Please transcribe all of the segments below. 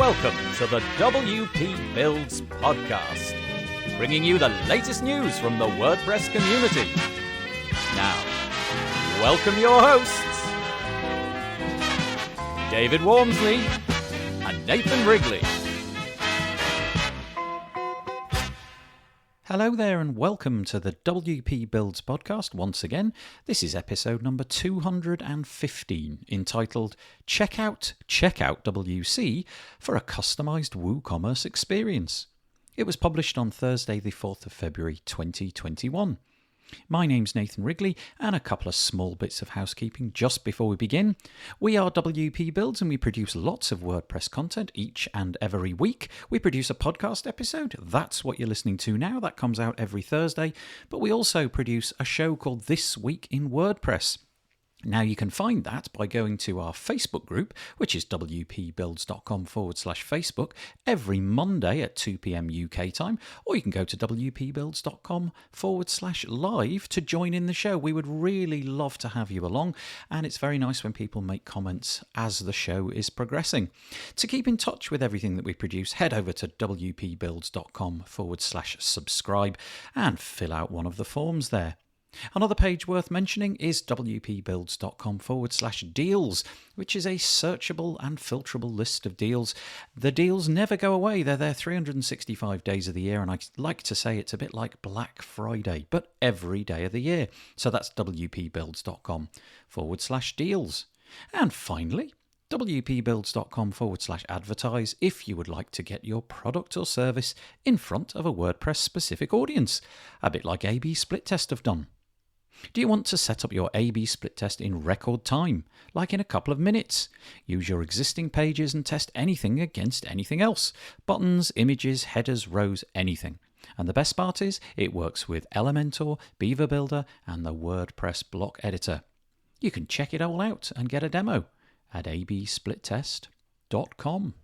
Welcome to the WP Builds podcast, bringing you the latest news from the WordPress community. Now, welcome your hosts, David Wormsley and Nathan Wrigley. Hello there and welcome to the WP Builds podcast once again. This is episode number 215, entitled CheckoutWC for a customised WooCommerce experience. It was published on Thursday the 4th of February 2021. My name's Nathan Wrigley, and a couple of small bits of housekeeping just before we begin. We are WP Builds and we produce lots of WordPress content each and every week. We produce a podcast episode. That's what you're listening to now. That comes out every Thursday. But we also produce a show called This Week in WordPress. Now, you can find that by going to our Facebook group, which is wpbuilds.com/Facebook, every Monday at 2 p.m. UK time, or you can go to wpbuilds.com/live to join in the show. We would really love to have you along, and it's very nice when people make comments as the show is progressing. To keep in touch with everything that we produce, head over to wpbuilds.com/subscribe and fill out one of the forms there. Another page worth mentioning is wpbuilds.com/deals, which is a searchable and filterable list of deals. The deals never go away. They're there 365 days of the year, and I like to say it's a bit like Black Friday, but every day of the year. So that's wpbuilds.com/deals. And finally, wpbuilds.com/advertise if you would like to get your product or service in front of a WordPress specific audience, a bit like A/B split test have done. Do you want to set up your A/B split test in record time, like in a couple of minutes? Use your existing pages and test anything against anything else. Buttons, images, headers, rows, anything. And the best part is, it works with Elementor, Beaver Builder, and the WordPress block editor. You can check it all out and get a demo at absplittest.com.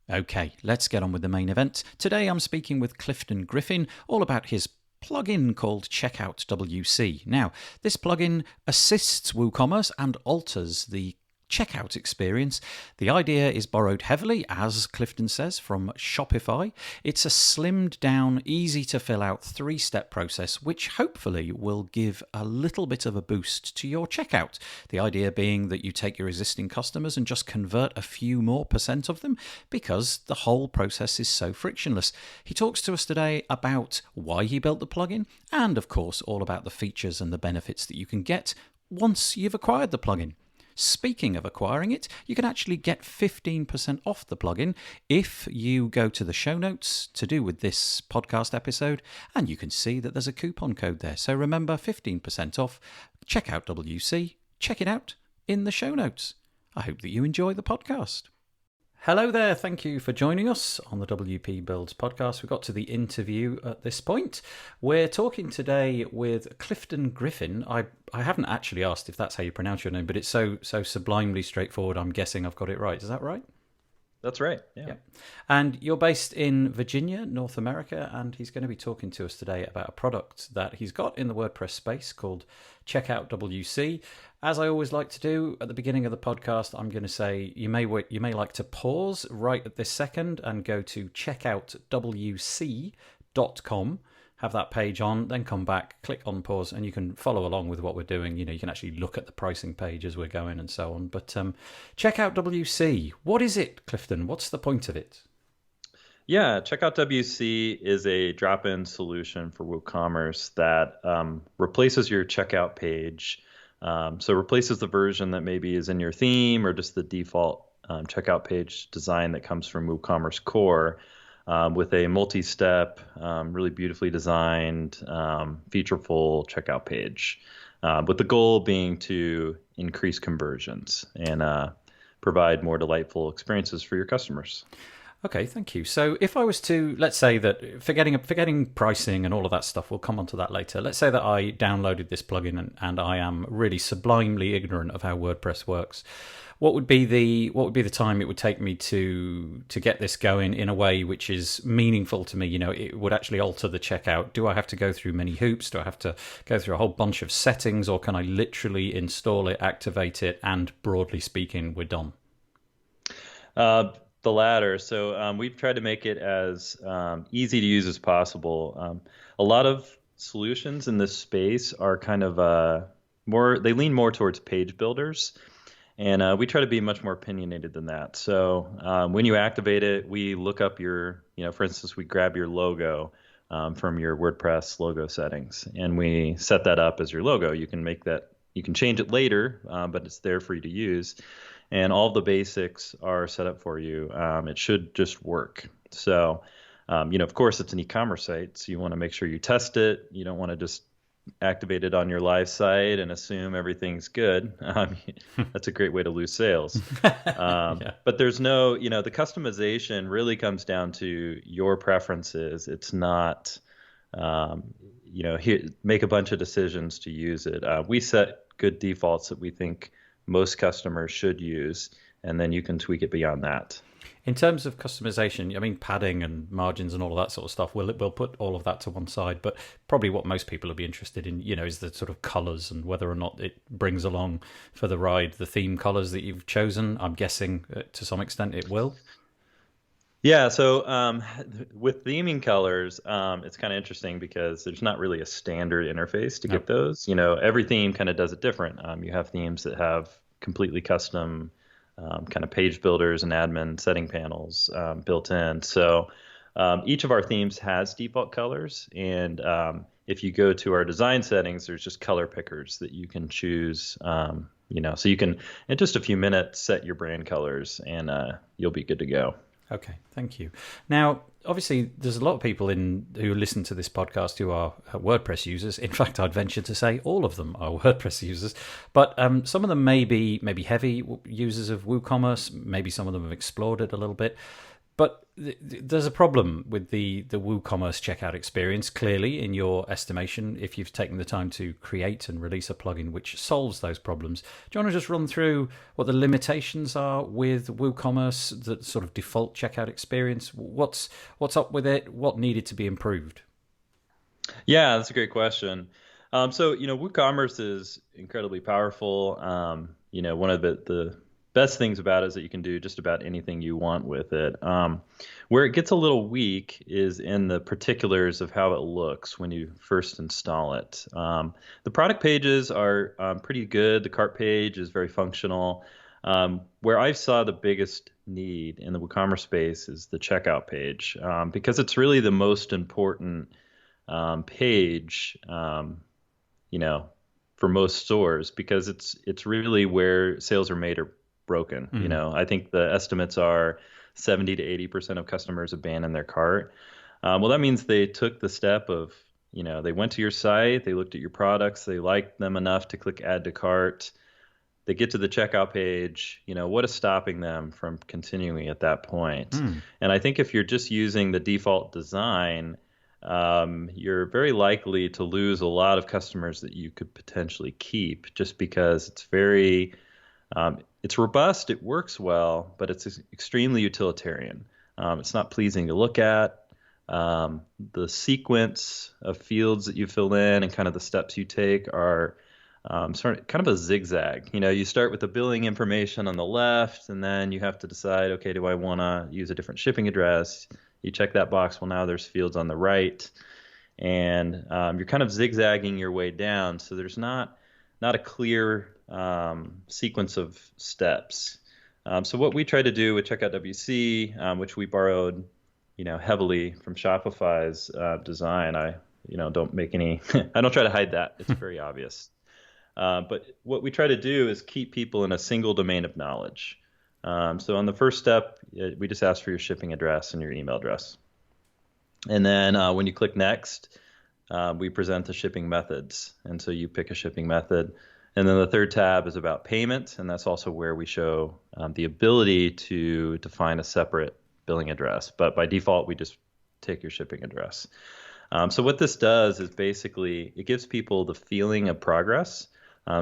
Okay, let's get on with the main event. Today I'm speaking with Clifton Griffin all about his plugin called CheckoutWC. Now, this plugin assists WooCommerce and alters the checkout experience. The idea is borrowed heavily, as Clifton says, from Shopify. It's a slimmed down, easy to fill out 3-step process, which hopefully will give a little bit of a boost to your checkout. The idea being that you take your existing customers and just convert a few more % of them, because the whole process is so frictionless. He talks to us today about why he built the plugin, and of course all about the features and the benefits that you can get once you've acquired the plugin. Speaking of acquiring it, you can actually get 15% off the plugin if you go to the show notes to do with this podcast episode, and you can see that there's a coupon code there. So remember, 15% off. CheckoutWC. Check it out in the show notes. I hope that you enjoy the podcast. Hello there, thank you for joining us on the WP Builds podcast. We got to the interview at this point. We're talking today with Clifton Griffin. I haven't actually asked if that's how you pronounce your name, but it's so sublimely straightforward. I'm guessing I've got it right. Is that right? That's right, yeah. And you're based in Virginia, North America, and he's going to be talking to us today about a product that he's got in the WordPress space called CheckoutWC. As I always like to do at the beginning of the podcast, I'm going to say you may like to pause right at this second and go to CheckoutWC.com. Have that page on, then come back, click on pause, and you can follow along with what we're doing. You know, you can actually look at the pricing page as we're going and so on. But CheckoutWC, what is it, Clifton? What's the point of it? Yeah, CheckoutWC is a drop-in solution for WooCommerce that replaces your checkout page. So replaces the version that maybe is in your theme or just the default checkout page design that comes from WooCommerce Core. With a multi-step, really beautifully designed, featureful checkout page, with the goal being to increase conversions and provide more delightful experiences for your customers. Okay, thank you. So if I was to, let's say that, forgetting pricing and all of that stuff, we'll come on to that later. Let's say that I downloaded this plugin and I am really sublimely ignorant of how WordPress works. What would be the time it would take me to get this going in a way which is meaningful to me? You know, it would actually alter the checkout. Do I have to go through many hoops? Do I have to go through a whole bunch of settings, or can I literally install it, activate it, and broadly speaking, we're done? The latter. So we've tried to make it as easy to use as possible. A lot of solutions in this space are kind of they lean more towards page builders. And we try to be much more opinionated than that. So when you activate it, we look up for instance, we grab your logo from your WordPress logo settings, and we set that up as your logo. You can change it later, but it's there for you to use. And all the basics are set up for you. It should just work. So, of course, it's an e-commerce site, so you want to make sure you test it. You don't want to just activate it on your live site and assume everything's good. That's a great way to lose sales. Yeah. But there's no, the customization really comes down to your preferences. It's not, make a bunch of decisions to use it. We set good defaults that we think most customers should use, and then you can tweak it beyond that. In terms of customization, I mean, padding and margins and all of that sort of stuff, we'll put all of that to one side. But probably what most people will be interested in, is the sort of colors and whether or not it brings along for the ride the theme colors that you've chosen. I'm guessing to some extent it will. Yeah, so with theming colors, it's kind of interesting because there's not really a standard interface to get those. Every theme kind of does it different. You have themes that have completely custom kind of page builders and admin setting panels built in. So each of our themes has default colors, and if you go to our design settings, there's just color pickers that you can choose. So you can, in just a few minutes, set your brand colors, and you'll be good to go. Okay, thank you. Now, obviously, there's a lot of people who listen to this podcast who are WordPress users. In fact, I'd venture to say all of them are WordPress users. But some of them may be heavy users of WooCommerce. Maybe some of them have explored it a little bit. But there's a problem with the WooCommerce checkout experience, clearly, in your estimation, if you've taken the time to create and release a plugin which solves those problems. Do you want to just run through what the limitations are with WooCommerce, the sort of default checkout experience? What's up with it? What needed to be improved? Yeah, that's a great question. So WooCommerce is incredibly powerful. One of the best things about it is that you can do just about anything you want with it. Where it gets a little weak is in the particulars of how it looks when you first install it. The product pages are pretty good. The cart page is very functional. Where I saw the biggest need in the WooCommerce space is the checkout page, because it's really the most important page, for most stores, because it's really where sales are made or broken. Mm-hmm. I think the estimates are 70 to 80% of customers abandon their cart. Well, that means they took the step of, they went to your site, they looked at your products, they liked them enough to click add to cart. They get to the checkout page, what is stopping them from continuing at that point? And I think if you're just using the default design, you're very likely to lose a lot of customers that you could potentially keep, just because it's very it's robust, it works well, but it's extremely utilitarian. It's not pleasing to look at. The sequence of fields that you fill in and kind of the steps you take are kind of a zigzag. You start with the billing information on the left, and then you have to decide, okay, do I want to use a different shipping address? You check that box. Well, now there's fields on the right, and you're kind of zigzagging your way down. So there's not a clear sequence of steps. So what we try to do with CheckoutWC, which we borrowed, heavily from Shopify's design. I don't make any. I don't try to hide that. It's very obvious. But what we try to do is keep people in a single domain of knowledge. So on the first step, we just ask for your shipping address and your email address. And then when you click next, we present the shipping methods. And so you pick a shipping method. And then the third tab is about payment. And that's also where we show the ability to define a separate billing address. But by default, we just take your shipping address. So what this does is basically it gives people the feeling of progress.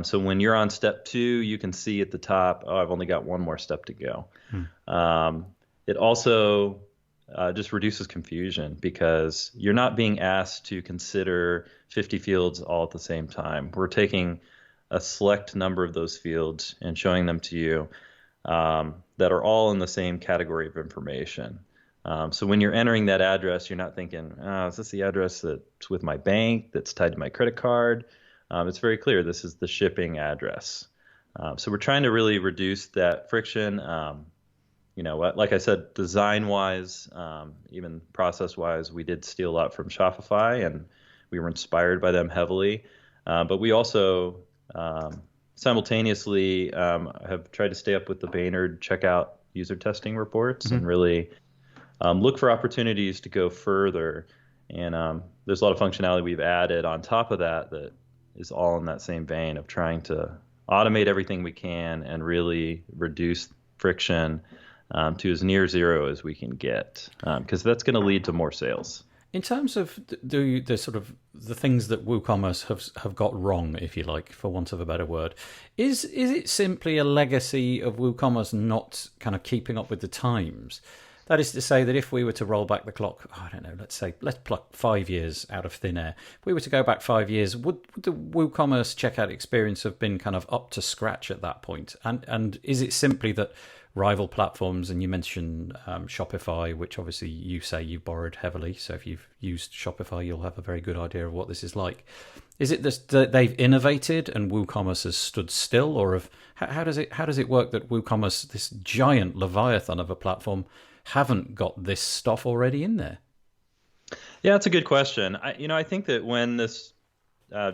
So when you're on step 2, you can see at the top, I've only got one more step to go. It also just reduces confusion, because you're not being asked to consider 50 fields all at the same time. We're taking a select number of those fields and showing them to you. that are all in the same category of information. So when you're entering that address, you're not thinking, oh, is this the address that's with my bank, that's tied to my credit card? It's very clear this is the shipping address. So we're trying to really reduce that friction. Like I said, design-wise, even process-wise, we did steal a lot from Shopify, and we were inspired by them heavily. But we also simultaneously have tried to stay up with the Baynard checkout user testing reports and really look for opportunities to go further. And there's a lot of functionality we've added on top of that that is all in that same vein of trying to automate everything we can and really reduce friction to as near zero as we can get, because that's going to lead to more sales. In terms of the sort of the things that WooCommerce have got wrong, if you like, for want of a better word, is it simply a legacy of WooCommerce not kind of keeping up with the times? That is to say that if we were to roll back the clock, I don't know, let's pluck 5 years out of thin air. If we were to go back 5 years, would the WooCommerce checkout experience have been kind of up to scratch at that point? And is it simply that rival platforms, and you mentioned Shopify, which obviously you say you've borrowed heavily, so if you've used Shopify, you'll have a very good idea of what this is like. Is it this, that they've innovated and WooCommerce has stood still, or how does it work that WooCommerce, this giant leviathan of a platform, haven't got this stuff already in there? Yeah, that's a good question. I think that when this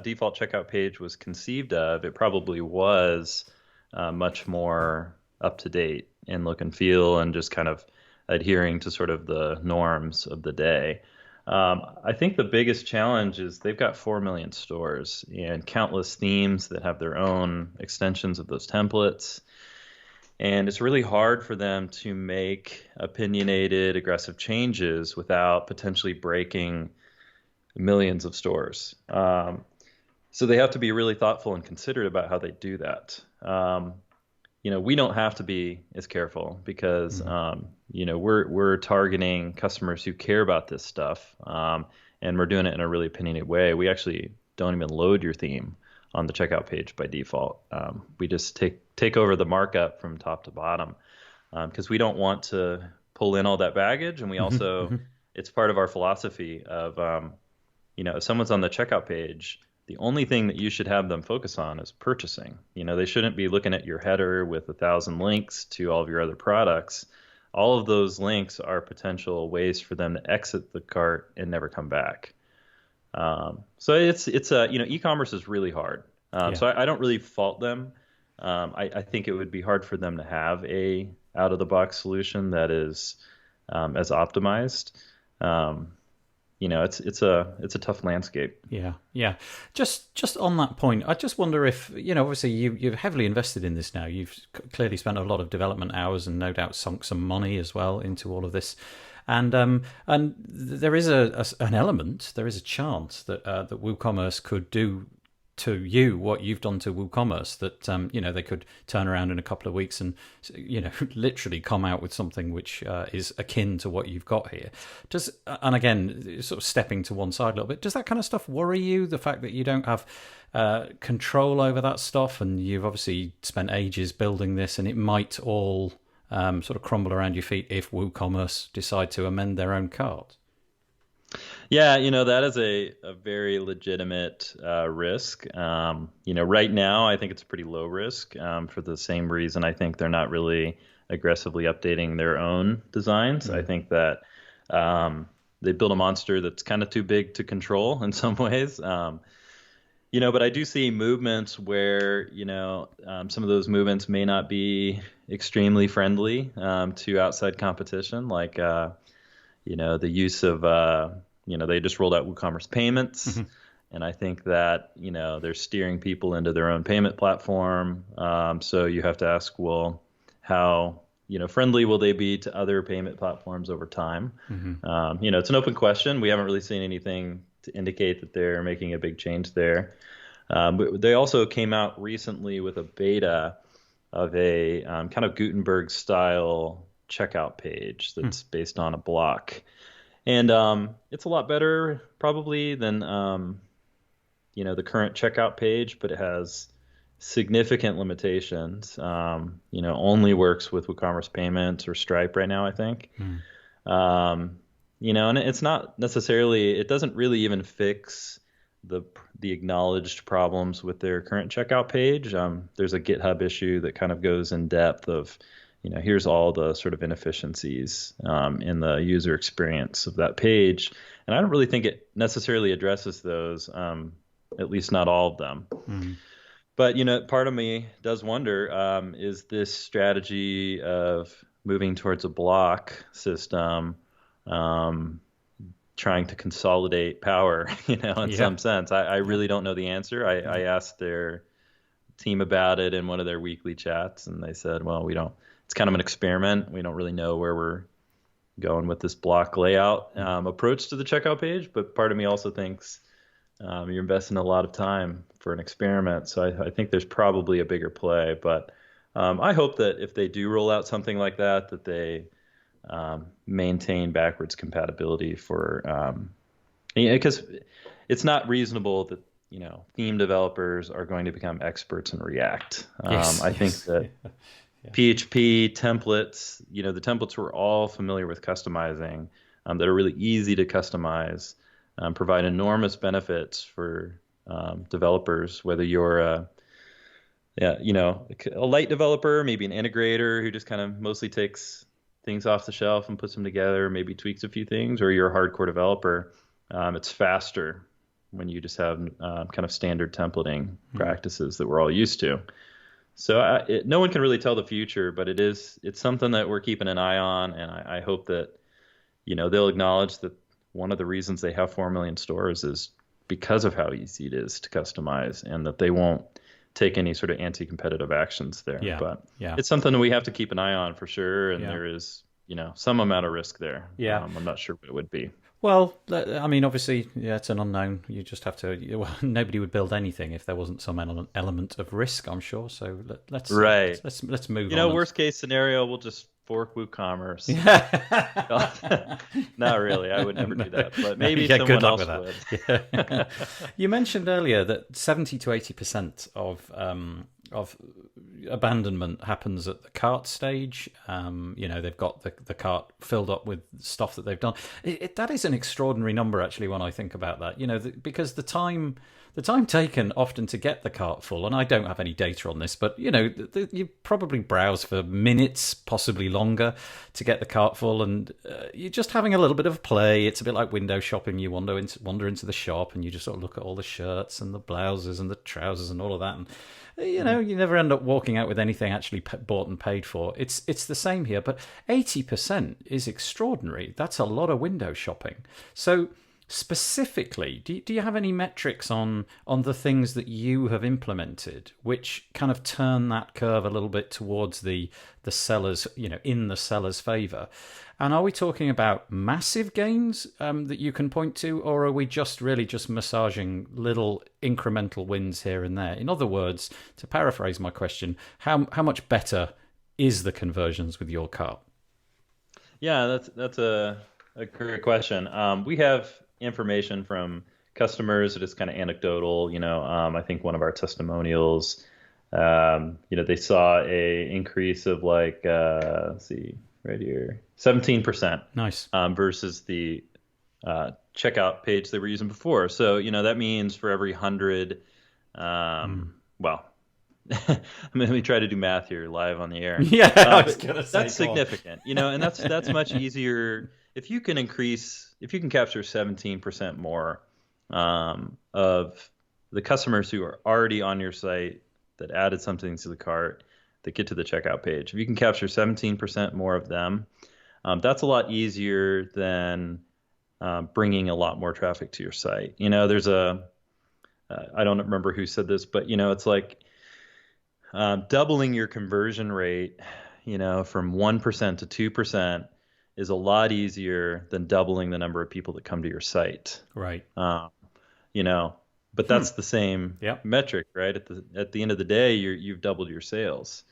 default checkout page was conceived of, it probably was much more up to date in look and feel and just kind of adhering to sort of the norms of the day. I think the biggest challenge is they've got 4 million stores and countless themes that have their own extensions of those templates. And it's really hard for them to make opinionated, aggressive changes without potentially breaking millions of stores. So they have to be really thoughtful and considerate about how they do that. We don't have to be as careful because, we're targeting customers who care about this stuff, and we're doing it in a really opinionated way. We actually don't even load your theme on the checkout page by default. We just take over the markup from top to bottom because we don't want to pull in all that baggage. And we also, it's part of our philosophy of, if someone's on the checkout page, the only thing that you should have them focus on is purchasing. They shouldn't be looking at your header with 1,000 links to all of your other products. All of those links are potential ways for them to exit the cart and never come back. So it's e-commerce is really hard. So I don't really fault them. I think it would be hard for them to have a out of the box solution that is as optimized. It's a tough landscape. Yeah. Just on that point, I just wonder if, obviously you've heavily invested in this now. You've clearly spent a lot of development hours and no doubt sunk some money as well into all of this. And there is an element, there is a chance that WooCommerce could do to you what you've done to WooCommerce, that they could turn around in a couple of weeks and literally come out with something which is akin to what you've got here. And again, sort of stepping to one side a little bit, does that kind of stuff worry you? The fact that you don't have control over that stuff, and you've obviously spent ages building this, and it might all sort of crumble around your feet if WooCommerce decide to amend their own cart? Yeah, that is a very legitimate risk. Right now, I think it's pretty low risk for the same reason. I think they're not really aggressively updating their own designs. I think that they built a monster that's kind of too big to control in some ways. But I do see movements where, some of those movements may not be extremely friendly to outside competition, like, the use of, they just rolled out WooCommerce payments. And I think that, they're steering people into their own payment platform. So you have to ask, well, how, friendly will they be to other payment platforms over time? It's an open question. We haven't really seen anything to indicate that they're making a big change there. But they also came out recently with a beta of a kind of Gutenberg style checkout page that's based on a block. And it's a lot better probably than, the current checkout page, but it has significant limitations. Only works with WooCommerce payments or Stripe right now, I think. And it's not necessarily, it doesn't really even fix the acknowledged problems with their current checkout page. There's a GitHub issue that kind of goes in depth of, here's all the sort of inefficiencies in the user experience of that page. And I don't really think it necessarily addresses those, at least not all of them. But, part of me does wonder, is this strategy of moving towards a block system trying to consolidate power, in some sense? I really don't know the answer. I asked their team about it in one of their weekly chats, and they said, well, it's kind of an experiment. We don't really know where we're going with this block layout approach to the checkout page. But part of me also thinks you're investing a lot of time for an experiment. So I think there's probably a bigger play. But I hope that if they do roll out something like that, that they maintain backwards compatibility for, because it's not reasonable that, theme developers are going to become experts in React. I think that PHP templates, the templates we're all familiar with customizing, that are really easy to customize, provide enormous benefits for developers, whether you're a light developer, maybe an integrator who just kind of mostly takes things off the shelf and puts them together, maybe tweaks a few things, or you're a hardcore developer. It's faster when you just have kind of standard templating practices that we're all used to. So no one can really tell the future, but it's something that we're keeping an eye on, and I hope that they'll acknowledge that one of the reasons they have 4 million stores is because of how easy it is to customize, and that they won't take any sort of anti-competitive actions there. But it's something that we have to keep an eye on for sure, and there is some amount of risk there. I'm not sure what it would be. Well, I mean, obviously, it's an unknown. You just have to. Well, nobody would build anything if there wasn't some element of risk, I'm sure. So let's move on. Worst case scenario, we'll just fork WooCommerce. Not really. I would never do that. But maybe someone else would. Yeah. You mentioned earlier that 70 to 80% of abandonment happens at the cart stage. They've got the cart filled up with stuff that they've done. That is an extraordinary number, actually, when I think about that. Because the time taken often to get the cart full, and I don't have any data on this, but you probably browse for minutes, possibly longer, to get the cart full, and you're just having a little bit of play. It's a bit like window shopping. You wander into the shop, and you just sort of look at all the shirts and the blouses and the trousers and all of that, and you never end up walking out with anything actually bought and paid for. It's the same here, but 80% is extraordinary. That's a lot of window shopping. So specifically, do you have any metrics on the things that you have implemented which kind of turn that curve a little bit towards the sellers, in the seller's favor? And are we talking about massive gains that you can point to, or are we just massaging little incremental wins here and there? In other words, to paraphrase my question, how much better is the conversions with your cart? Yeah, that's a great question. We have information from customers that is kind of anecdotal. I think one of our testimonials, they saw a increase of let's see, right here, 17%. Nice. Versus the checkout page they were using before. So, that means for every 100, well, let me try to do math here live on the air. Yeah, I was gonna say, that's significant, and that's much easier. If you can capture 17% more of the customers who are already on your site that added something to the cart, that get to the checkout page. If you can capture 17% more of them, that's a lot easier than bringing a lot more traffic to your site. There's I don't remember who said this, but it's like doubling your conversion rate, from 1% to 2% is a lot easier than doubling the number of people that come to your site. Right. But that's the same metric, right? At the end of the day, you've doubled your sales.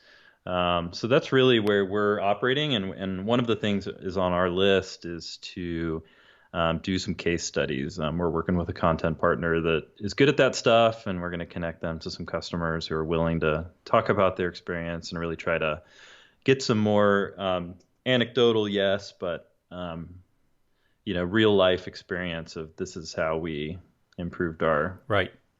So that's really where we're operating. And one of the things that is on our list is to do some case studies. We're working with a content partner that is good at that stuff, and we're going to connect them to some customers who are willing to talk about their experience and really try to get some more anecdotal, yes, but real life experience of this is how we improved our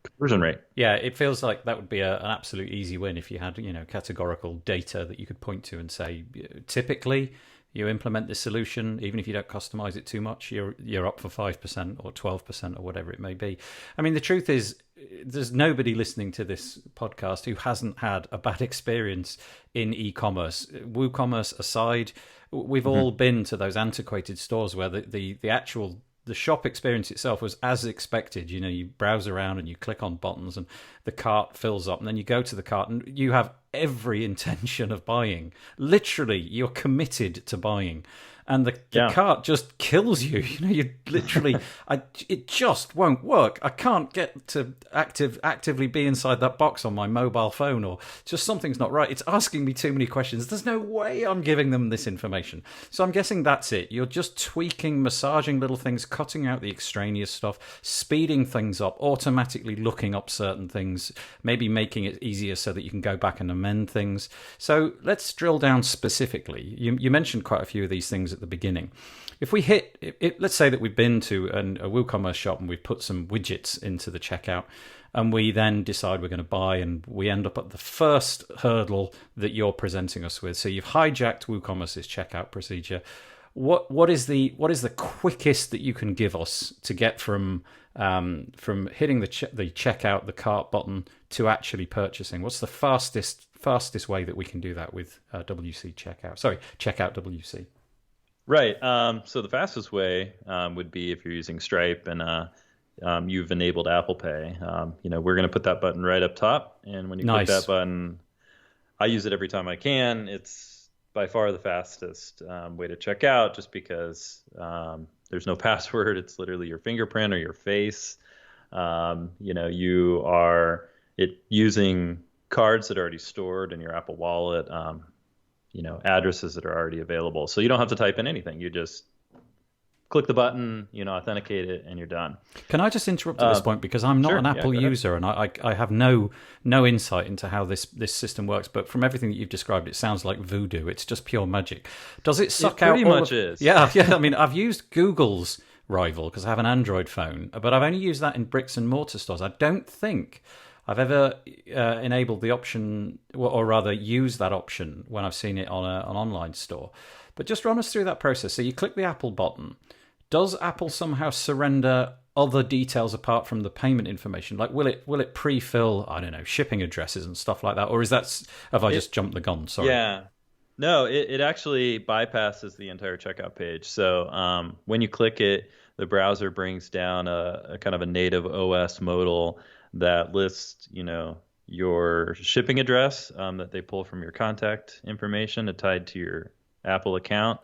conversion rate. Yeah, it feels like that would be an absolute easy win if you had, categorical data that you could point to and say, typically you implement this solution, even if you don't customize it too much, you're up for 5% or 12% or whatever it may be. I mean, the truth is, there's nobody listening to this podcast who hasn't had a bad experience in e-commerce. WooCommerce aside, we've all been to those antiquated stores where the actual the shop experience itself was as expected. You browse around and you click on buttons and the cart fills up, and then you go to the cart and you have every intention of buying. Literally, you're committed to buying. And the cart just kills you. You literally, it just won't work. I can't get to actively be inside that box on my mobile phone, or just something's not right. It's asking me too many questions. There's no way I'm giving them this information. So I'm guessing that's it. You're just tweaking, massaging little things, cutting out the extraneous stuff, speeding things up, automatically looking up certain things, maybe making it easier so that you can go back and amend things. So let's drill down specifically. You mentioned quite a few of these things at the beginning. If we hit it, let's say that we've been to a WooCommerce shop and we've put some widgets into the checkout, and we then decide we're going to buy, and we end up at the first hurdle that you're presenting us with. So you've hijacked WooCommerce's checkout procedure. What is the quickest that you can give us to get from hitting the checkout, the cart button, to actually purchasing? What's the fastest way that we can do that with WC checkout? Sorry, checkout WC. Right. So the fastest way would be if you're using Stripe and you've enabled Apple Pay. We're going to put that button right up top, and when you click that button, I use it every time I can. It's by far the fastest way to check out, just because there's no password. It's literally your fingerprint or your face. You are using cards that are already stored in your Apple Wallet. Addresses that are already available. So you don't have to type in anything. You just click the button, authenticate it, and you're done. Can I just interrupt at this point, because I'm not an Apple user, and I have no insight into how this system works, but from everything that you've described, it sounds like voodoo. It's just pure magic. Does it suck out? Pretty much is. Yeah. I mean, I've used Google's Rival because I have an Android phone, but I've only used that in bricks and mortar stores. I don't think I've ever enabled the option, or rather used that option when I've seen it on an online store. But just run us through that process. So you click the Apple button. Does Apple somehow surrender other details apart from the payment information? Like, will it pre-fill, I don't know, shipping addresses and stuff like that? Or have I just jumped the gun? Sorry. Yeah. No, it actually bypasses the entire checkout page. So when you click it, the browser brings down a kind of a native OS modal that lists, your shipping address that they pull from your contact information tied to your Apple account,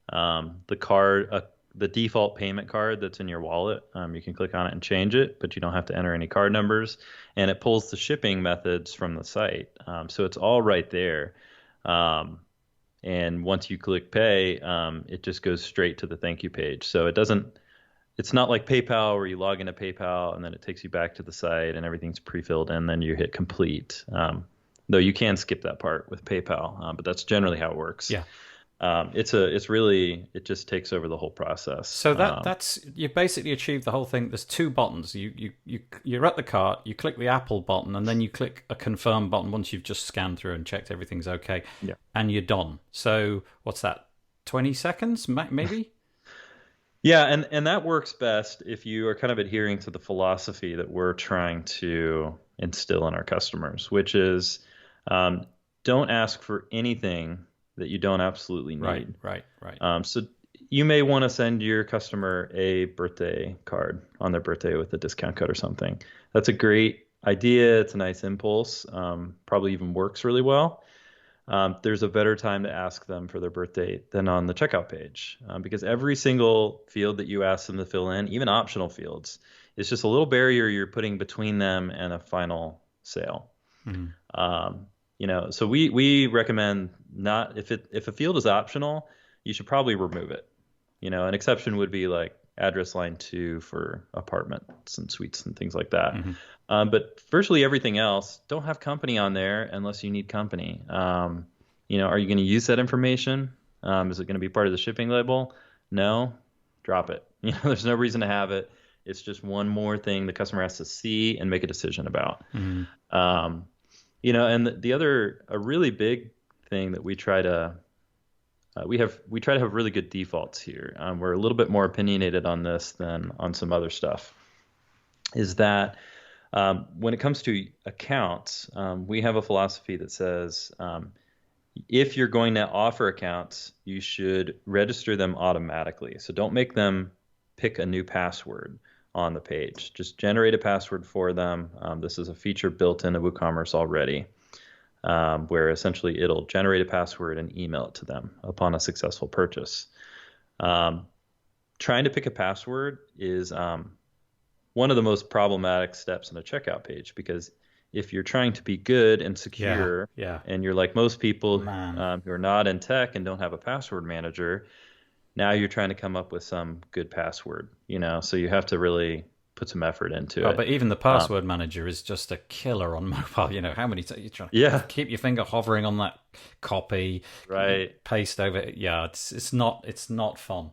the card, the default payment card that's in your wallet. You can click on it and change it, but you don't have to enter any card numbers, and it pulls the shipping methods from the site. So it's all right there. And once you click pay, it just goes straight to the thank you page. So it's not like PayPal where you log into PayPal and then it takes you back to the site and everything's pre-filled and then you hit complete. Though you can skip that part with PayPal, but that's generally how it works. Yeah. It just takes over the whole process. So that's you basically achieved the whole thing. There's two buttons. You're at the cart, you click the Apple button, and then you click a confirm button once you've just scanned through and checked everything's okay. Yeah. And you're done. So what's that? 20 seconds, maybe? Yeah, and that works best if you are kind of adhering to the philosophy that we're trying to instill in our customers, which is don't ask for anything that you don't absolutely need. Right. So you may want to send your customer a birthday card on their birthday with a discount code or something. That's a great idea. It's a nice impulse. Probably even works really well. There's a better time to ask them for their birthday than on the checkout page, because every single field that you ask them to fill in, even optional fields, is just a little barrier you're putting between them and a final sale. So we recommend not, if a field is optional, you should probably remove it. An exception would be like address line 2 for apartments and suites and things like that. Mm-hmm. But virtually everything else, don't have company on there unless you need company. Are you going to use that information? Is it going to be part of the shipping label? No, drop it. There's no reason to have it. It's just one more thing the customer has to see and make a decision about. Mm-hmm. And a really big thing that we try to have really good defaults here. We're a little bit more opinionated on this than on some other stuff. Is that when it comes to accounts, we have a philosophy that says if you're going to offer accounts, you should register them automatically. So don't make them pick a new password on the page. Just generate a password for them. This is a feature built into WooCommerce already, where essentially it'll generate a password and email it to them upon a successful purchase. Trying to pick a password is one of the most problematic steps in a checkout page, because if you're trying to be good and secure, and you're like most people who are not in tech and don't have a password manager, now you're trying to come up with some good password, so you have to really put some effort into it. But even the password manager is just a killer on mobile. How many times you're trying to keep your finger hovering on that copy, right? Paste over it. Yeah, it's not fun.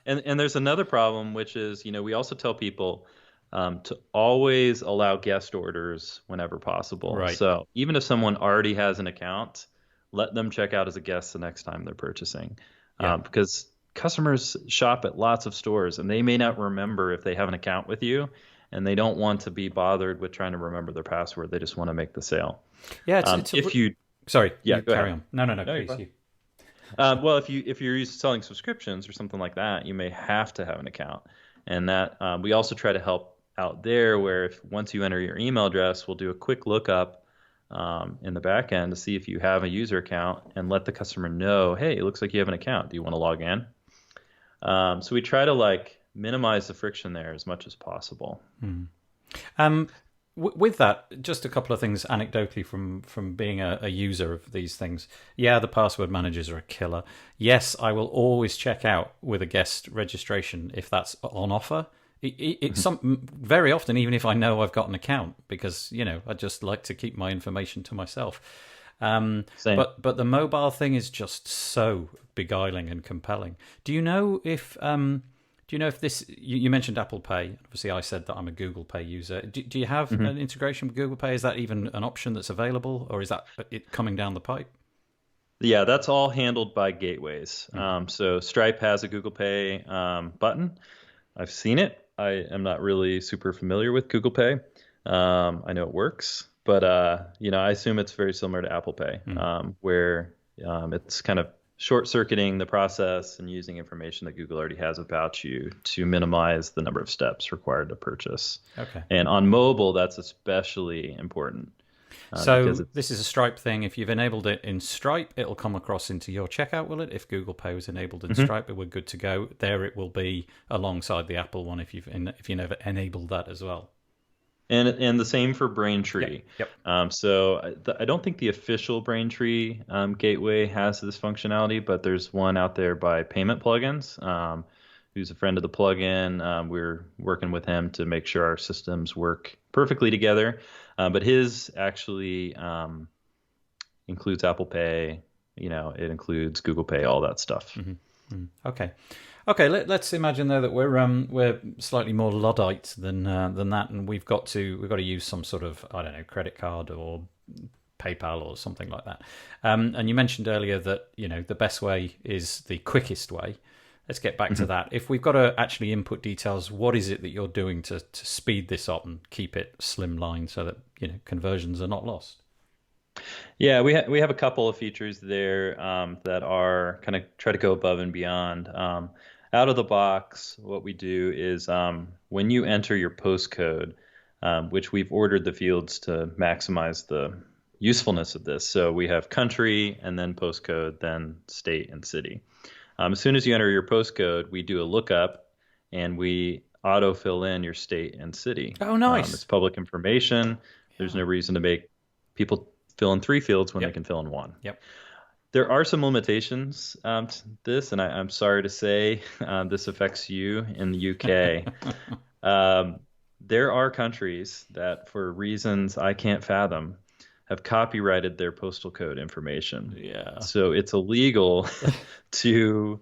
And there's another problem, which is, we also tell people to always allow guest orders whenever possible. Right. So even if someone already has an account, let them check out as a guest the next time they're purchasing. Because customers shop at lots of stores and they may not remember if they have an account with you, and they don't want to be bothered with trying to remember their password. They just want to make the sale. Yeah. Sorry. Yeah. Carry on. No. Please. You. Well, if you're selling subscriptions or something like that, you may have to have an account, and that we also try to help out there, where if once you enter your email address, we'll do a quick lookup in the back end to see if you have a user account and let the customer know, hey, it looks like you have an account. Do you want to log in? So we try to minimize the friction there as much as possible. With that, just a couple of things anecdotally from being a user of these things. Yeah, the password managers are a killer. Yes, I will always check out with a guest registration if that's on offer. It's very often, even if I know I've got an account, because I just like to keep my information to myself. Same. But the mobile thing is just so beguiling and compelling. Do you know if this? You mentioned Apple Pay. Obviously, I said that I'm a Google Pay user. Do you have an integration with Google Pay? Is that even an option that's available, or is that it coming down the pipe? Yeah, that's all handled by gateways. So Stripe has a Google Pay button. I've seen it. I am not really super familiar with Google Pay. I know it works, but I assume it's very similar to Apple Pay, where it's kind of short-circuiting the process and using information that Google already has about you to minimize the number of steps required to purchase. Okay. And on mobile, that's especially important. So this is a Stripe thing. If you've enabled it in Stripe, it'll come across into your checkout, will it? If Google Pay was enabled in Stripe, we're good to go. There it will be alongside the Apple one if you never enabled that as well. And the same for Braintree. Yep. So I don't think the official Braintree gateway has this functionality, but there's one out there by Payment Plugins, who's a friend of the plugin. We're working with him to make sure our systems work perfectly together. But his actually includes Apple Pay. It includes Google Pay, all that stuff. Okay. Let's imagine though that we're slightly more Luddite than that, and we've got to use some sort of, I don't know, credit card or PayPal or something like that. And you mentioned earlier that the best way is the quickest way. Let's get back to that. If we've got to actually input details, what is it that you're doing to speed this up and keep it slimline so that conversions are not lost? Yeah, we have a couple of features there that are kind of try to go above and beyond. Out of the box, what we do is when you enter your postcode, which we've ordered the fields to maximize the usefulness of this. So we have country and then postcode, then state and city. As soon as you enter your postcode, we do a lookup and we auto fill in your state and city. Oh, nice. It's public information. There's no reason to make people fill in 3 fields when they can fill in 1. Yep. There are some limitations to this, and I'm sorry to say this affects you in the UK. There are countries that, for reasons I can't fathom, have copyrighted their postal code information. Yeah. So it's illegal to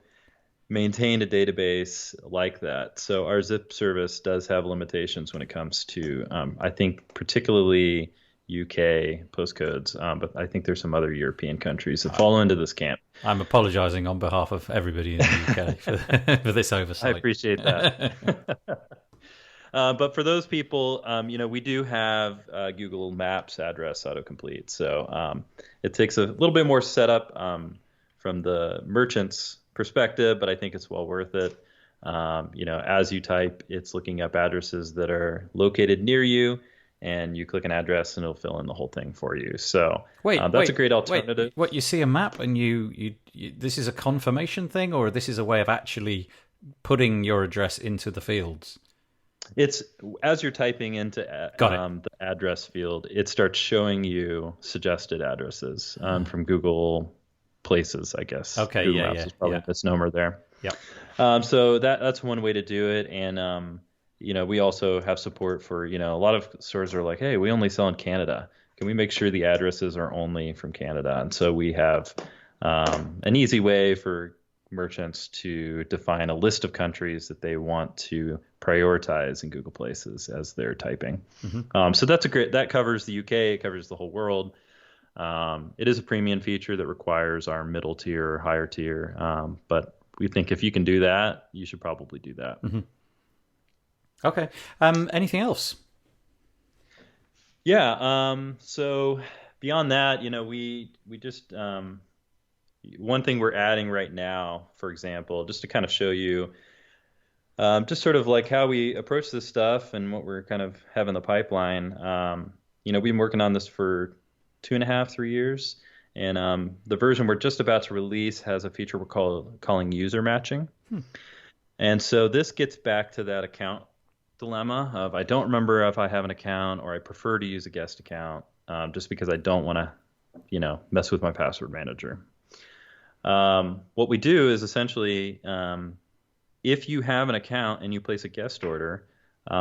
maintain a database like that. So our zip service does have limitations when it comes to, I think, particularly UK postcodes, but I think there's some other European countries that fall into this camp. I'm apologising on behalf of everybody in the UK for this oversight. I appreciate that. But for those people, we do have Google Maps address autocomplete. So it takes a little bit more setup from the merchant's perspective, but I think it's well worth it. As you type, it's looking up addresses that are located near you, and you click an address and it'll fill in the whole thing for you. So that's a great alternative. What, you see a map and you this is a confirmation thing, or this is a way of actually putting your address into the fields? It's as you're typing into the address field, it starts showing you suggested addresses from Google Places, I guess. Okay, Google Maps is probably a misnomer there. Yeah. So that's one way to do it, and we also have support for a lot of stores are like, hey, we only sell in Canada. Can we make sure the addresses are only from Canada? And so we have an easy way for merchants to define a list of countries that they want to prioritize in Google Places as they're typing. Mm-hmm. So that covers the UK, it covers the whole world. It is a premium feature that requires our middle tier or higher tier, but we think if you can do that, you should probably do that. Mm-hmm. Okay. Anything else? Yeah. So beyond that, we just one thing we're adding right now, for example, just to kind of show you just sort of like how we approach this stuff and what we're kind of have in the pipeline. We've been working on this for 2.5, 3 years. And the version we're just about to release has a feature we're calling user matching. And so this gets back to that account dilemma of I don't remember if I have an account or I prefer to use a guest account just because I don't want to, mess with my password manager. What we do is essentially if you have an account and you place a guest order,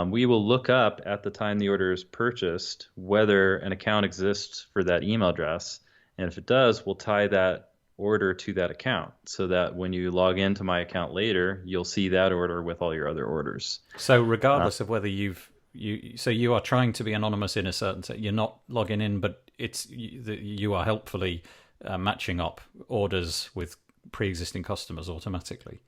we will look up at the time the order is purchased whether an account exists for that email address. And if it does, we'll tie that order to that account so that when you log into my account later, you'll see that order with all your other orders. So regardless of whether you are trying to be anonymous in a certain sense, you're not logging in, but you are helpfully matching up orders with pre-existing customers automatically.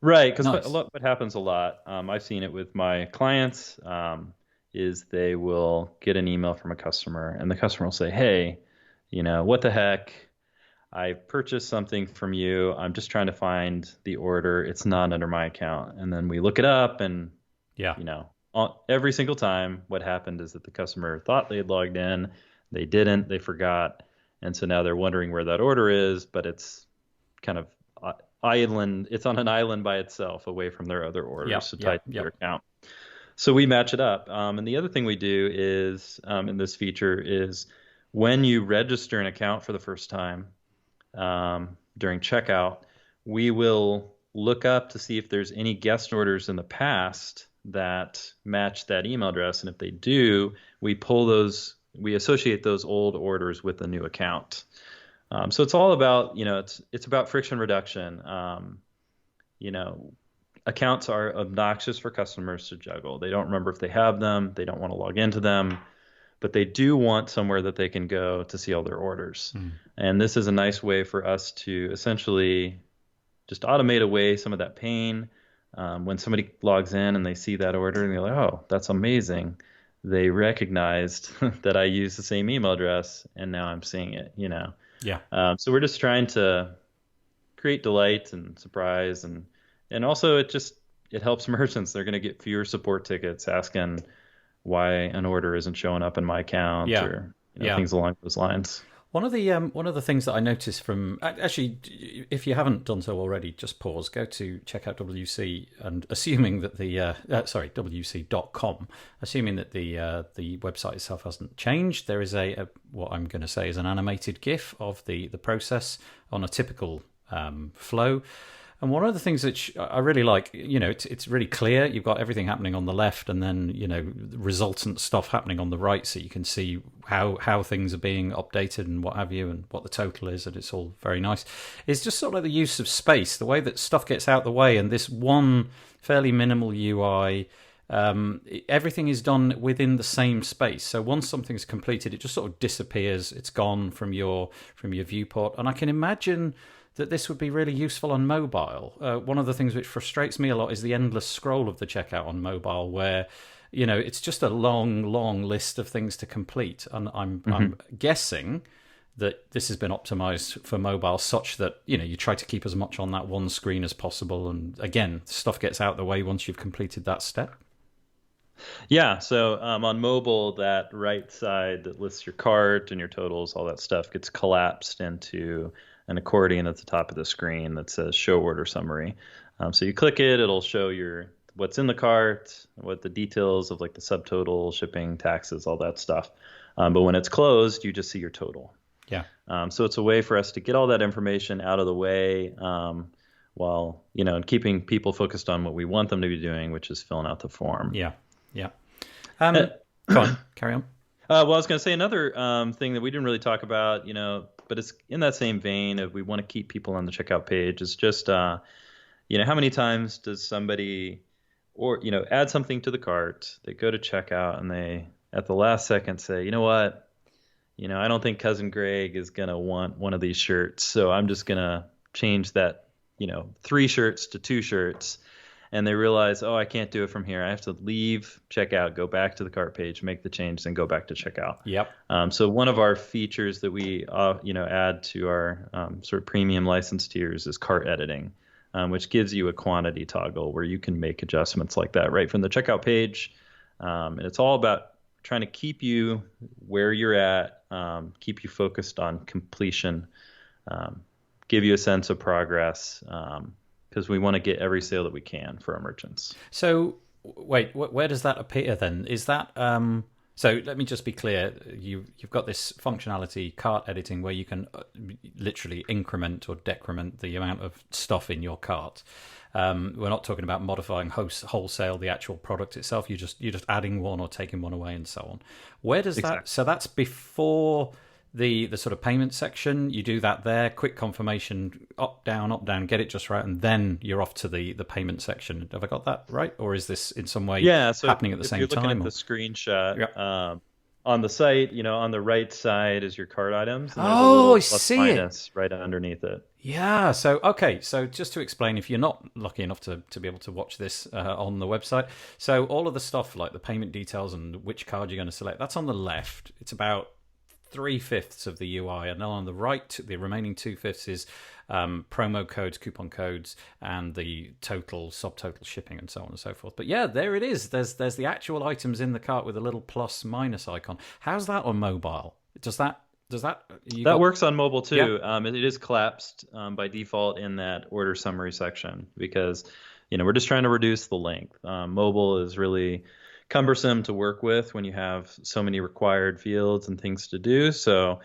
Right, because nice. What happens a lot, I've seen it with my clients, is they will get an email from a customer, and the customer will say, hey, what the heck? I purchased something from you. I'm just trying to find the order. It's not under my account. And then we look it up, and every single time what happened is that the customer thought they had logged in. They didn't. They forgot. And so now they're wondering where that order is, but it's kind of island. It's on an island by itself away from their other orders tied to their account. So we match it up. And the other thing we do is in this feature is when you register an account for the first time during checkout, we will look up to see if there's any guest orders in the past that match that email address. And if they do, we associate those old orders with the new account. So it's all about, it's about friction reduction. Accounts are obnoxious for customers to juggle. They don't remember if they have them. They don't want to log into them, but they do want somewhere that they can go to see all their orders. And this is a nice way for us to essentially just automate away some of that pain. When somebody logs in and they see that order and they're like, oh, that's amazing. They recognized that I used the same email address and now I'm seeing it, Yeah. So we're just trying to create delight and surprise, and also it helps merchants. They're going to get fewer support tickets asking why an order isn't showing up in my account or things along those lines. One of the things that I noticed from actually, if you haven't done so already, just pause, go to CheckoutWC, and assuming that WC.com, assuming that the website itself hasn't changed, there is a what I'm going to say is an animated GIF of the process on a typical flow. And one of the things that I really like, it's really clear. You've got everything happening on the left, and then resultant stuff happening on the right, so you can see how things are being updated and what have you, and what the total is, and it's all very nice. It's just sort of the use of space, the way that stuff gets out the way, and this one fairly minimal UI. Everything is done within the same space. So once something's completed, it just sort of disappears. It's gone from your viewport, and I can imagine that this would be really useful on mobile. One of the things which frustrates me a lot is the endless scroll of the checkout on mobile, where it's just a long list of things to complete. And I'm guessing that this has been optimized for mobile such that you try to keep as much on that one screen as possible. And again, stuff gets out the way once you've completed that step. Yeah, so on mobile, that right side that lists your cart and your totals, all that stuff gets collapsed into an accordion at the top of the screen that says show order summary. So you click it, it'll show what's in the cart, what the details of like the subtotal, shipping, taxes, all that stuff. But when it's closed, you just see your total. Yeah. So it's a way for us to get all that information out of the way while, and keeping people focused on what we want them to be doing, which is filling out the form. Yeah. Go on, carry on. Well, I was going to say another thing that we didn't really talk about, but it's in that same vein of we want to keep people on the checkout page. It's just, how many times does somebody add something to the cart, they go to checkout, and they at the last second say, you know what, I don't think Cousin Greg is going to want one of these shirts, so I'm just going to change that, 3 shirts to 2 shirts. And they realize, I can't do it from here. I have to leave checkout, go back to the cart page, make the change, then go back to checkout. Yep. So one of our features that we, add to our sort of premium license tiers is cart editing, which gives you a quantity toggle where you can make adjustments like that right from the checkout page. And it's all about trying to keep you where you're at, keep you focused on completion, give you a sense of progress. Because we want to get every sale that we can for our merchants. So, wait, where does that appear then? Is that so? Let me just be clear. You've got this functionality, cart editing, where you can literally increment or decrement the amount of stuff in your cart. We're not talking about modifying wholesale the actual product itself. You're just adding one or taking one away and so on. Where does that? So that's before the sort of payment section. You do that there, quick confirmation, up down, get it just right, and then you're off to the payment section. Have I got that right, or is this in some way happening at the same time? If you're looking at the screenshot on the site, on the right side is your cart items. And I see it right underneath it. Yeah. So just to explain, if you're not lucky enough to be able to watch this on the website, so all of the stuff like the payment details and which card you're going to select, that's on the left. It's about 3/5 of the UI, and then on the right, the remaining 2/5 is promo codes, coupon codes, and the total, subtotal, shipping, and so on and so forth. But yeah, there it is. There's the actual items in the cart with a little plus minus icon. How's that on mobile? Does that works on mobile too? Yeah. It is collapsed by default in that order summary section because we're just trying to reduce the length. Mobile is really cumbersome to work with when you have so many required fields and things to do. So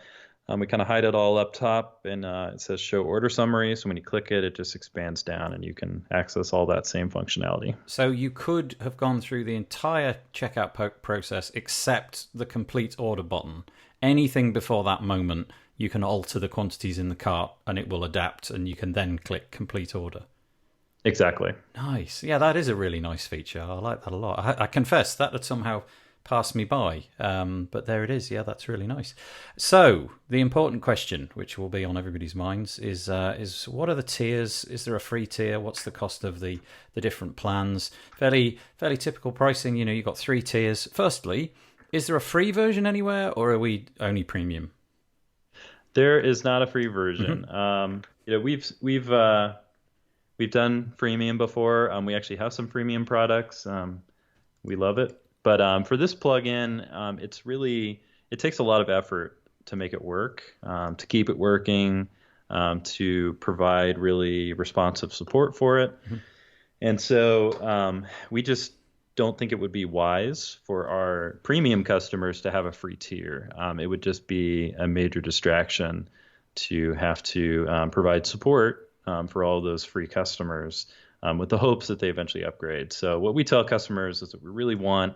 we kind of hide it all up top, and it says show order summary. So when you click it, it just expands down and you can access all that same functionality. So you could have gone through the entire checkout process except the complete order button. Anything before that moment, you can alter the quantities in the cart and it will adapt, and you can then click complete order. Exactly. Nice. Yeah, that is a really nice feature. I like that a lot. I confess that had somehow passed me by, but there it is. Yeah, that's really nice. So the important question, which will be on everybody's minds, is what are the tiers? Is there a free tier? What's the cost of the different plans? Fairly typical pricing. You've got 3 tiers. Firstly, is there a free version anywhere, or are we only premium? There is not a free version. Mm-hmm. We've done freemium before. We actually have some freemium products. We love it. But for this plugin, it takes a lot of effort to make it work, to keep it working, to provide really responsive support for it. Mm-hmm. And so we just don't think it would be wise for our premium customers to have a free tier. It would just be a major distraction to have to provide support for all of those free customers with the hopes that they eventually upgrade. So what we tell customers is that we really want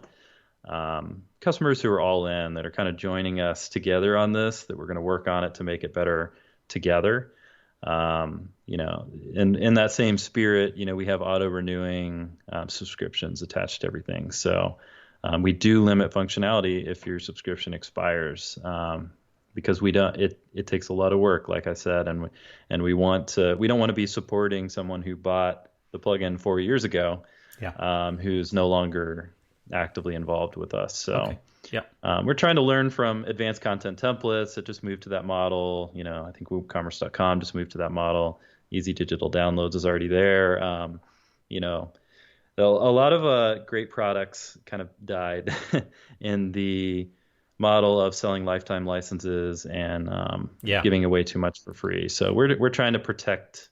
customers who are all in, that are kind of joining us together on this, that we're going to work on it to make it better together. In that same spirit, we have auto renewing subscriptions attached to everything. So we do limit functionality if your subscription expires, because it takes a lot of work, like I said, and we don't want to be supporting someone who bought the plugin 4 years ago, who's no longer actively involved with us. So. Okay. Yeah. We're trying to learn from advanced content templates that just moved to that model. I think WooCommerce.com just moved to that model. Easy digital downloads is already there. A lot of great products kind of died in the model of selling lifetime licenses and giving away too much for free. So we're trying to protect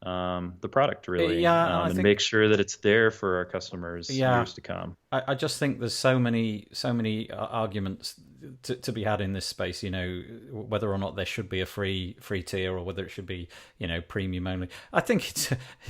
the product really, and make sure that it's there for our customers years to come. I just think there's so many arguments to be had in this space. Whether or not there should be a free tier or whether it should be premium only. I think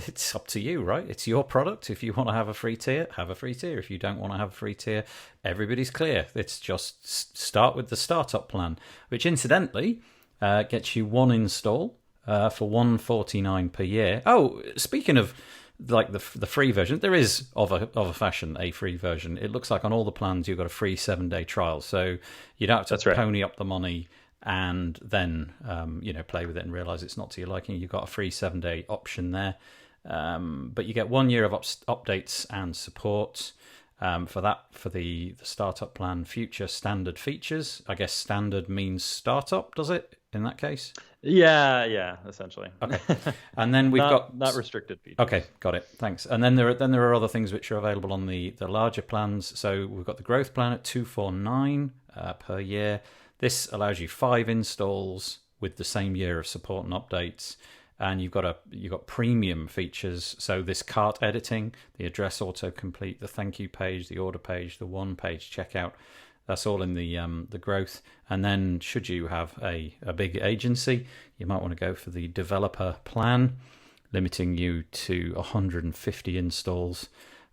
it's up to you, right? It's your product. If you want to have a free tier, have a free tier. If you don't want to have a free tier, everybody's clear. It's just start with the startup plan, which incidentally gets you one install. For $149 per year. Oh, speaking of like the free version, there is of a fashion a free version. It looks like on all the plans you've got a free 7-day trial, so you don't have to pony up the money and then play with it and realize it's not to your liking. You've got a free 7-day option there, but you get 1 year of updates and support. For the startup plan. Future standard features. I guess standard means startup, does it? In that case, yeah, essentially. Okay, and then we've got not restricted features. Okay, got it. Thanks. And then there are other things which are available on the larger plans. So we've got the growth plan at $249 per year. This allows you 5 installs with the same year of support and updates. And you've got premium features. So this cart editing, the address autocomplete, the thank you page, the order page, the one-page checkout. That's all in the growth. And then should you have a big agency, you might want to go for the developer plan, limiting you to 150 installs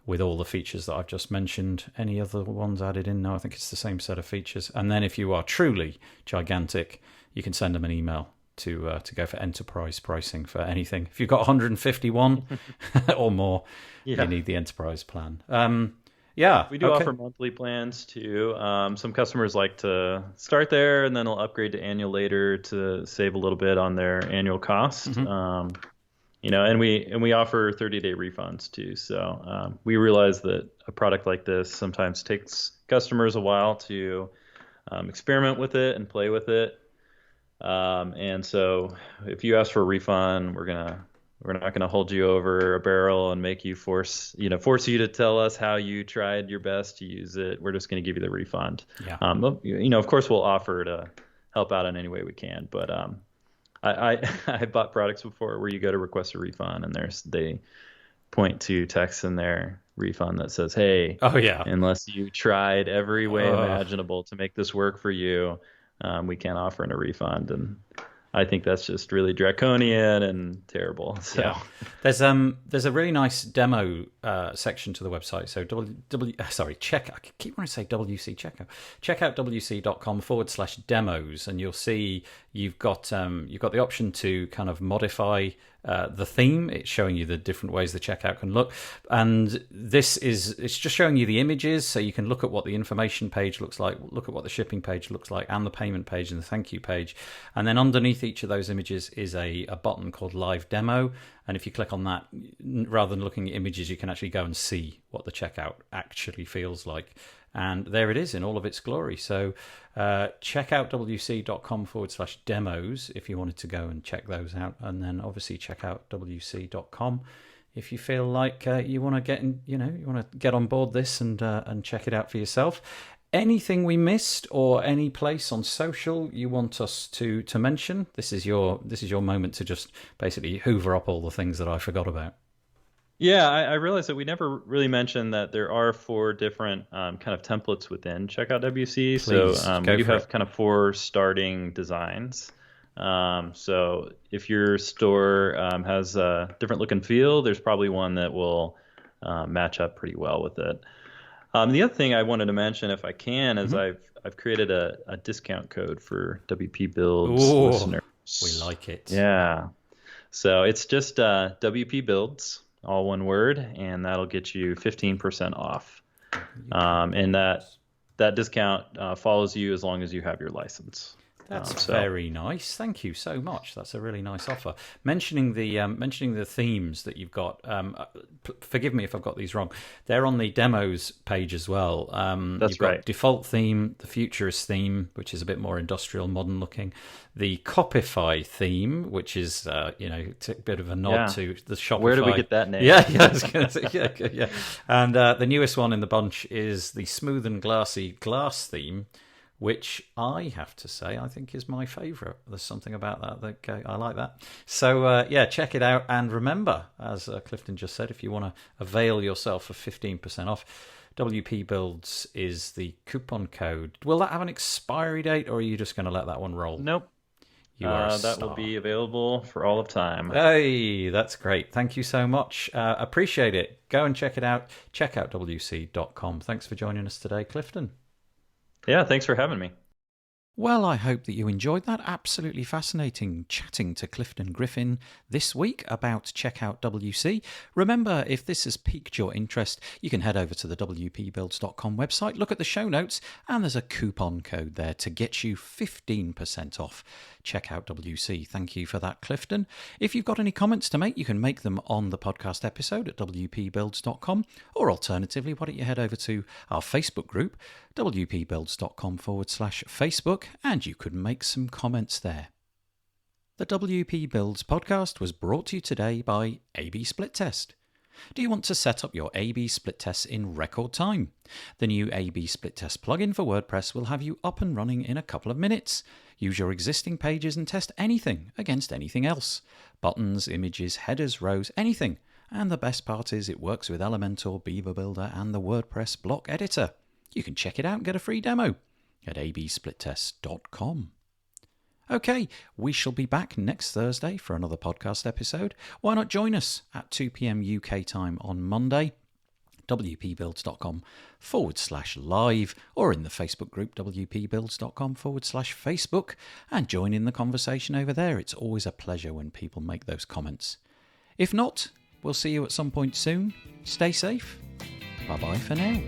with all the features that I've just mentioned. Any other ones added in? No, I think it's the same set of features. And then if you are truly gigantic, you can send them an email to go for enterprise pricing for anything. If you've got 151 or more, you need the enterprise plan. We do offer monthly plans too. Some customers like to start there and then they'll upgrade to annual later to save a little bit on their annual cost. Mm-hmm. And we offer 30-day refunds too. So we realize that a product like this sometimes takes customers a while to experiment with it and play with it. And so if you ask for a refund, we're not gonna hold you over a barrel and make you force you to tell us how you tried your best to use it. We're just gonna give you the refund. Yeah. Of course we'll offer to help out in any way we can. But I bought products before where you go to request a refund and they point to text in their refund that says, "Hey, unless you tried every way imaginable to make this work for you, we can't offer a refund." And I think that's just really draconian and terrible. So there's a really nice demo section to the website. So I keep wanting to say WC checkout. CheckoutWC.com/demos, and you'll see you've got the option to kind of modify the theme. It's showing you the different ways the checkout can look, and it's just showing you the images, so you can look at what the information page looks like, look at what the shipping page looks like, and the payment page and the thank you page. And then underneath each of those images is a button called Live Demo, and if you click on that, rather than looking at images, you can actually go and see what the checkout actually feels like. And there it is in all of its glory. So checkoutwc.com/demos if you wanted to go and check those out. And then obviously checkoutwc.com if you feel like you want to get on board this and check it out for yourself. Anything we missed, or any place on social you want us to mention? This is your moment to just basically hoover up all the things that I forgot about. Yeah, I realized that we never really mentioned that there are 4 different kind of templates within CheckoutWC. So you have kind of 4 starting designs. So if your store has a different look and feel, there's probably one that will match up pretty well with it. The other thing I wanted to mention, if I can, is I've created a discount code for WP Builds listeners. We like it. Yeah. So it's just WP Builds, all one word, and that'll get you 15% off. And that discount follows you as long as you have your license. That's very nice. Thank you so much. That's a really nice offer. Mentioning the themes that you've got. Forgive me if I've got these wrong. They're on the demos page as well. That's right. Got default theme, the futurist theme, which is a bit more industrial, modern looking. The Copify theme, which is a bit of a nod to the Shopify. Where did we get that name? Yeah, I was going to say, yeah. And the newest one in the bunch is the smooth and glassy glass theme, which I have to say I think is my favourite. There's something about that I like that. So, check it out. And remember, as Clifton just said, if you want to avail yourself of 15% off, WP Builds is the coupon code. Will that have an expiry date, or are you just going to let that one roll? Nope. You are that will be available for all of time. Hey, that's great. Thank you so much. Appreciate it. Go and check it out. CheckoutWC.com. Thanks for joining us today, Clifton. Yeah, thanks for having me. Well, I hope that you enjoyed that. Absolutely fascinating chatting to Clifton Griffin this week about CheckoutWC. Remember, if this has piqued your interest, you can head over to the WPBuilds.com website, look at the show notes, and there's a coupon code there to get you 15% off CheckoutWC. Thank you for that, Clifton. If you've got any comments to make, you can make them on the podcast episode at WPBuilds.com, or alternatively, why don't you head over to our Facebook group, WPBuilds.com/Facebook, and you could make some comments there. The WP Builds podcast was brought to you today by A/B Split Test. Do you want to set up your A/B split tests in record time? The new A/B Split Test plugin for WordPress will have you up and running in a couple of minutes. Use your existing pages and test anything against anything else. Buttons, images, headers, rows, anything. And the best part is it works with Elementor, Beaver Builder, and the WordPress block editor. You can check it out and get a free demo at absplittest.com. Okay, we shall be back next Thursday for another podcast episode. Why not join us at 2 p.m. UK time on Monday? wpbuilds.com/live, or in the Facebook group wpbuilds.com/Facebook, and join in the conversation over there. It's always a pleasure when people make those comments. If not, we'll see you at some point soon. Stay safe. Bye-bye for now.